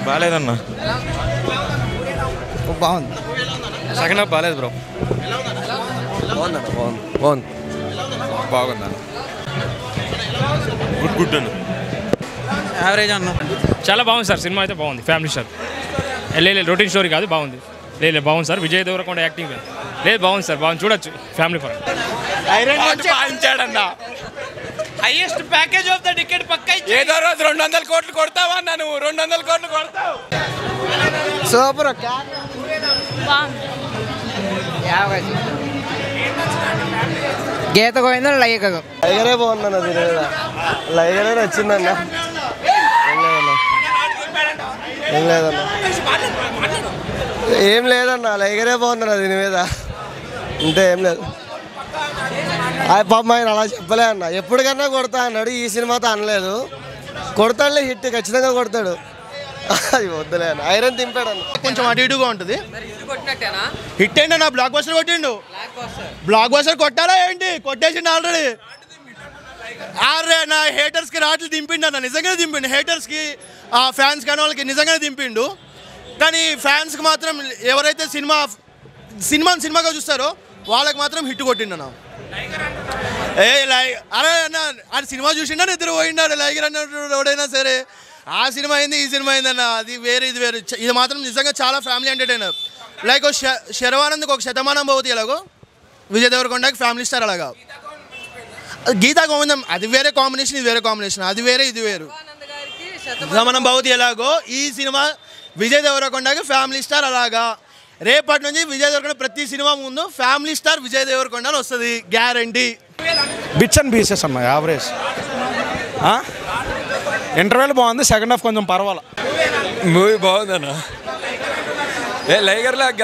బాగాలేదన్న. బాగుంది. Second half బాగాలేదు bro. బాగుందన్న. బాగుంది. బాగుందన్న. గుడ్ అన్న. యావరేజ్ అన్న. చాలా బాగుంది సార్. సినిమా అయితే బాగుంది. Family star. లేదు రొటీన్ స్టోరీ కాదు, బాగుంది. లేదు బాగుంది సార్. విజయ్ దేవరకొండ యాక్టింగ్ లేదు, బాగుంది సార్. బాగుంది, చూడొచ్చు ఫ్యామిలీ పరంగా. Highest package of the ticket పక్క ఏదో రోజు 200 కోట్లు కొడతావా? నువ్వు 200 కోట్లు కొడతావు. సూపర్. గీత గోవిందా లైగరే బాగుందన్న. దీని మీద లైగరే నచ్చిందన్న. ఏం లేదన్న, లైగరే బాగుందన్న. దీని మీద ఇంతే, ఏం లేదు. పాపం ఆయన అలా చెప్పలే అన్న. ఎప్పటికన్నా కొడతా అన్నాడు, ఈ సినిమాతో అనలేదు. కొడతాడులే, హిట్ ఖచ్చితంగా కొడతాడు. అది వద్దులే అన్న. ఐరన్ దింపాడు అన్న. కొంచెం అటు ఇటుగా ఉంటుంది. హిట్ ఏంటి నా బ్లాక్ బస్టర్ కొట్టిండు. బ్లాక్ బస్టర్ కొట్టారా ఏంటి? కొట్టేసిండు ఆల్రెడీ. నా హేటర్స్కి రాట్లు దింపిండు అన్న. నిజంగానే దింపిండు. హేటర్స్కి ఫ్యాన్స్ కానీ వాళ్ళకి నిజంగానే దింపిండు. కానీ ఫ్యాన్స్కి మాత్రం ఎవరైతే సినిమాగా చూస్తారో వాళ్ళకి మాత్రం హిట్ కొట్టిండు అన్న. అరే అన్న, అది సినిమా చూసిండా నిద్ర పోయిండాడు లైగర్ అన్నట్టు ఎవడైనా సరే. ఆ సినిమా అయింది, ఈ సినిమా అయిందన్న. అది వేరే, ఇది వేరే. ఇది మాత్రం నిజంగా చాలా ఫ్యామిలీ ఎంటర్టైనర్. లైక్ శరవానంద్కి ఒక శతమానం భవతి ఎలాగో, విజయ్ దేవరకొండకి ఫ్యామిలీ స్టార్ అలాగా. గీతా గోవిందం అది వేరే కాంబినేషన్, ఇది వేరే కాంబినేషన్. అది వేరే, ఇది వేరు. శతమానం భవతి ఎలాగో ఈ సినిమా విజయ్ దేవరకొండకి ఫ్యామిలీ స్టార్ అలాగా. రేపటి నుంచి విజయ్ దేవరకొండ ప్రతి సినిమా ముందు ఫ్యామిలీ స్టార్ విజయ్ దేవరకొండ అని వస్తుంది, గ్యారంటీ. బిట్స్ అండ్ పీసెస్ అన్న, యావరేజ్. ఇంటర్వెల్ బాగుంది, సెకండ్ హాఫ్ కొంచెం పర్వాలా. మూవీ బాగుందన్న. లైగర్ లాగా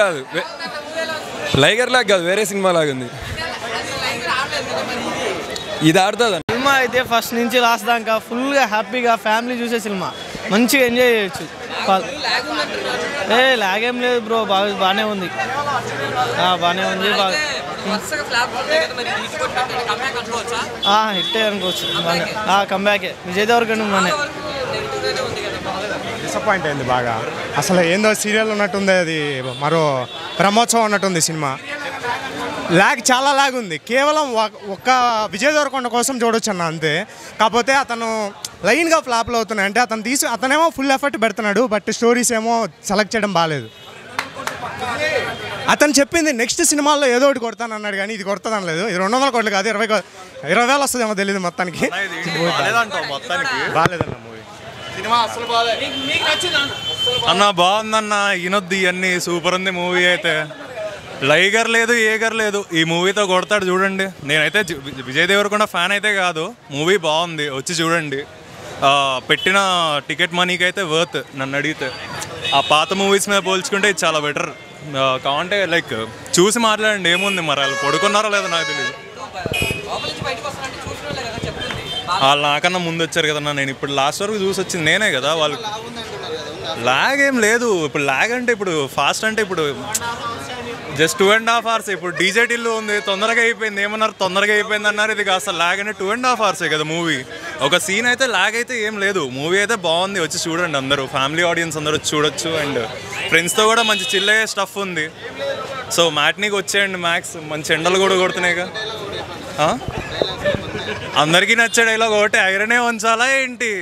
కాదు, వేరే సినిమా లాగుంది. ఇది ఆడుతుంది. సినిమా అయితే ఫస్ట్ నుంచి లాస్ట్ దాకా ఫుల్గా హ్యాపీగా ఫ్యామిలీ చూసే సినిమా. మంచిగా ఎంజాయ్ చేయొచ్చు. లాగ్ ఏం లేదు బ్రో, బాగానే ఉంది. బాగానే ఉంది. హిట్టే అనుకోవచ్చు. కంబ్యాకే విజయ్ దేవరకొండ మన డిసప్పాయింట్ అయింది బాగా. అసలు ఏందో సీరియల్ ఉన్నట్టుంది, అది మరో బ్రహ్మోత్సవం ఉన్నట్టుంది సినిమా. చాలా లాగ్ ఉంది. కేవలం ఒక్క విజయ్ దేవరకొండ కోసం చూడొచ్చు అన్న, అంతే. కాకపోతే అతను లైన్గా ఫ్లాప్లు అవుతున్నాయి. అంటే అతనేమో ఫుల్ ఎఫర్ట్ పెడుతున్నాడు, బట్ స్టోరీస్ ఏమో సెలెక్ట్ చేయడం బాగాలేదు. అతను చెప్పింది నెక్స్ట్ సినిమాల్లో ఏదో ఒకటి కొడతాను అన్నాడు, కానీ ఇది కొడతాను అనలేదు. ఇది 200 కోట్లు కాదు, 20,000 వస్తుందేమో తెలియదు. మొత్తానికి బాగాలేదన్న మూవీ. అన్న బాగుందన్న. ఈనొద్దు ఇవన్నీ సూపర్ ఉంది మూవీ అయితే. లైగర్ లేదు, ఏగర్ లేదు. ఈ మూవీతో కొడతాడు చూడండి. నేనైతే విజయ్ దేవరకొండ ఫ్యాన్ అయితే కాదు. మూవీ బాగుంది, వచ్చి చూడండి. పెట్టిన టికెట్ మనీకి అయితే వర్త్ నన్ను అడిగితే. ఆ పాత మూవీస్ మీద పోల్చుకుంటే ఇది చాలా బెటర్. కావంటే లైక్ చూసి మాట్లాడండి, ఏముంది మరి వాళ్ళు పడుకున్నారో లేదో నాకు తెలియదు. వాళ్ళు నాకన్నా ముందు వచ్చారు కదన్నా. నేను ఇప్పుడు లాస్ట్ వరకు చూసి వచ్చింది నేనే కదా. వాళ్ళు లాగ్ ఏం లేదు. ఇప్పుడు లాగ్ అంటే ఇప్పుడు ఫాస్ట్ అంటే ఇప్పుడు జస్ట్ 2.5 hours. ఇప్పుడు డీజేటీల్లో ఉంది, తొందరగా అయిపోయింది. ఏమన్నారు తొందరగా అయిపోయింది అన్నారు. ఇది అసలు లాగ్ అంటే 2.5 hours కదా మూవీ. ఒక సీన్ అయితే లాగ్ అయితే ఏం లేదు. మూవీ అయితే బాగుంది, వచ్చి చూడండి అందరూ. ఫ్యామిలీ ఆడియన్స్ అందరూ వచ్చి చూడొచ్చు. అండ్ ఫ్రెండ్స్తో కూడా మంచి చిల్ అయ్యే స్టఫ్ ఉంది. సో మ్యాట్నీకి వచ్చేయండి. మ్యాక్స్ మంచి ఎండలు కూడా కొడుతున్నాయిగా. అందరికీ నచ్చే డైలాగ్ ఒకటే, ఐరనే ఉంచాలా ఏంటి?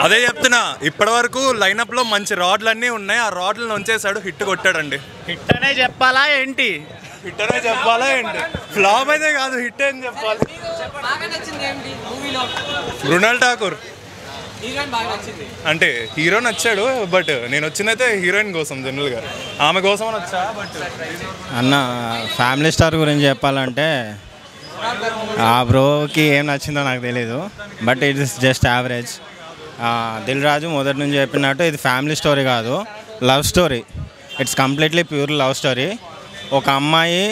అదే చెప్తున్నా. ఇప్పటి వరకు లైనప్ లో మంచి రాడ్లు అన్నీ ఉన్నాయి. ఆ రాడ్లను ఉంచేసాడు, హిట్ కొట్టాడండి. హిట్ అనే చెప్పాలా ఏంటి? హిట్ అనే చెప్పాలా ఏంటి? ఫ్లాప్ అయితే కాదు, హిట్ అని చెప్పాలి. మృణాల్ ఠాకూర్ అంటే హీరో నచ్చాడు, బట్ నేను వచ్చిందైతే హీరోయిన్ కోసం. జనరల్గా ఆమె కోసం అని వచ్చా. బట్ అన్న ఫ్యామిలీ స్టార్ గురించి చెప్పాలంటే ఆ బ్రోకి ఏం నచ్చిందో నాకు తెలీదు, but it is just average. Dil Raju మొదటి నుంచి చెప్పినట్టు ఇది ఫ్యామిలీ స్టోరీ కాదు, love story. It's completely pure love story. ఒక అమ్మాయి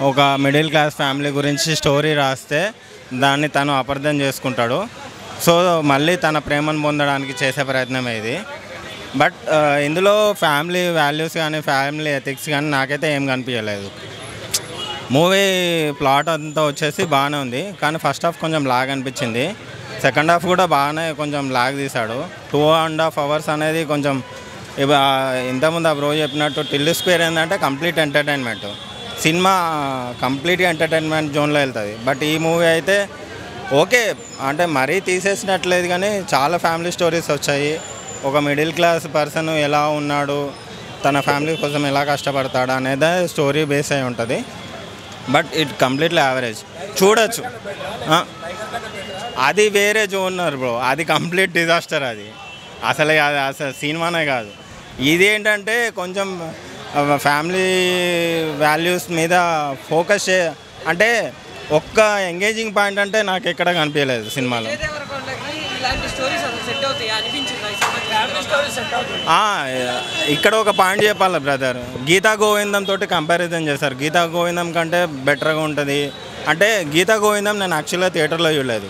ఒక మిడిల్ క్లాస్ ఫ్యామిలీ గురించి స్టోరీ రాస్తే దాన్ని తను అపార్థం చేసుకుంటాడు. సో మళ్ళీ తన ప్రేమను పొందడానికి చేసే ప్రయత్నమే ఇది. బట్ ఇందులో ఫ్యామిలీ వాల్యూస్ కానీ ఫ్యామిలీ ఎథిక్స్ కానీ నాకైతే ఏం కనిపించలేదు. మూవీ ప్లాట్ అంతా వచ్చేసి బాగానే ఉంది, కానీ ఫస్ట్ హాఫ్ కొంచెం లాగ్ అనిపించింది. సెకండ్ హాఫ్ కూడా బాగానే కొంచెం లాగ్ తీశాడు. 2.5 hours అనేది కొంచెం ఇంతకుముందు ఆ బ్రో చెప్పినట్టు టిల్ స్క్వేర్ ఏంటంటే కంప్లీట్ ఎంటర్టైన్మెంట్. సినిమా కంప్లీట్గా ఎంటర్టైన్మెంట్ జోన్లో వెళ్తుంది. బట్ ఈ మూవీ అయితే ఓకే, అంటే మరీ తీసేసినట్లేదు, కానీ చాలా ఫ్యామిలీ స్టోరీస్ వచ్చాయి. ఒక మిడిల్ క్లాస్ పర్సన్ ఎలా ఉన్నాడు, తన ఫ్యామిలీ కోసం ఎలా కష్టపడతాడు అనేది స్టోరీ బేస్ అయి ఉంటుంది. బట్ ఇట్ కంప్లీట్లీ యావరేజ్, చూడొచ్చు. అది వేరే జోనర్ బ్రో, అది కంప్లీట్ డిజాస్టర్. అది అసలు సినిమానే కాదు. ఇది ఏంటంటే కొంచెం ఫ్యామిలీ వాల్యూస్ మీద ఫోకస్ అంటే ఒక్క ఎంగేజింగ్ పాయింట్ అంటే నాకు ఎక్కడ కనిపించలేదు సినిమాలో. ఇక్కడ ఒక పాయింట్ చెప్పాలి బ్రదర్, గీతా గోవిందం తోటి కంపారిజన్ చేశారు. గీతా గోవిందం కంటే బెటర్గా ఉంటుంది అంటే, గీతా గోవిందం నేను యాక్చువల్గా థియేటర్లో చూడలేదు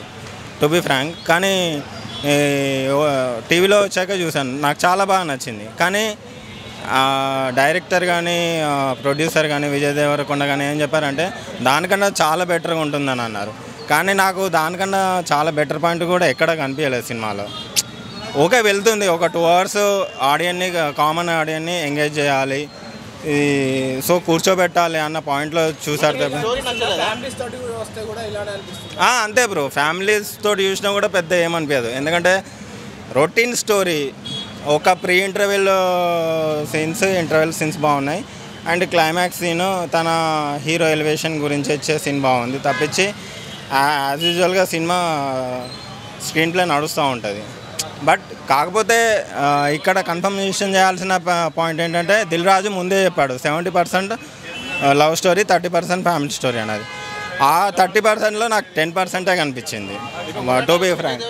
టు బి ఫ్రాంక్, కానీ టీవీలో వచ్చాక చూశాను. నాకు చాలా బాగా నచ్చింది. కానీ డైరెక్టర్ కానీ ప్రొడ్యూసర్ కానీ విజయ్ దేవరకొండ కానీ ఏం చెప్పారంటే దానికన్నా చాలా బెటర్గా ఉంటుందని అన్నారు. కానీ నాకు దానికన్నా చాలా బెటర్ పాయింట్ కూడా ఎక్కడ కనిపించలేదు సినిమాలో. ఓకే వెళ్తుంది, ఒక 2 hours ఆడియన్ని, కామన్ ఆడియన్ని ఎంగేజ్ చేయాలి, సో కూర్చోబెట్టాలి అన్న పాయింట్లో చూసారు. అంతే బ్రో, ఫ్యామిలీస్ తోటి చూసినా కూడా పెద్ద ఏమనిపించదు. ఎందుకంటే రొటీన్ స్టోరీ, ఒక ప్రీ ఇంటర్వెల్ సీన్స్ బాగున్నాయి, అండ్ క్లైమాక్స్ సీను తన హీరో ఎలివేషన్ గురించి వచ్చే సీన్ బాగుంది. తప్పించి యాజ్ యూజువల్గా సినిమా స్క్రీన్ ప్లే నడుస్తూ ఉంటుంది. బట్ కాకపోతే ఇక్కడ కన్ఫర్మేషన్ చేయాల్సిన పాయింట్ ఏంటంటే, దిల్ రాజు ముందే చెప్పాడు 70% లవ్ స్టోరీ, 30% ఫ్యామిలీ స్టోరీ అనేది. ఆ 30%లో నాకు 10% కనిపించింది టు బీ ఫ్రాంక్.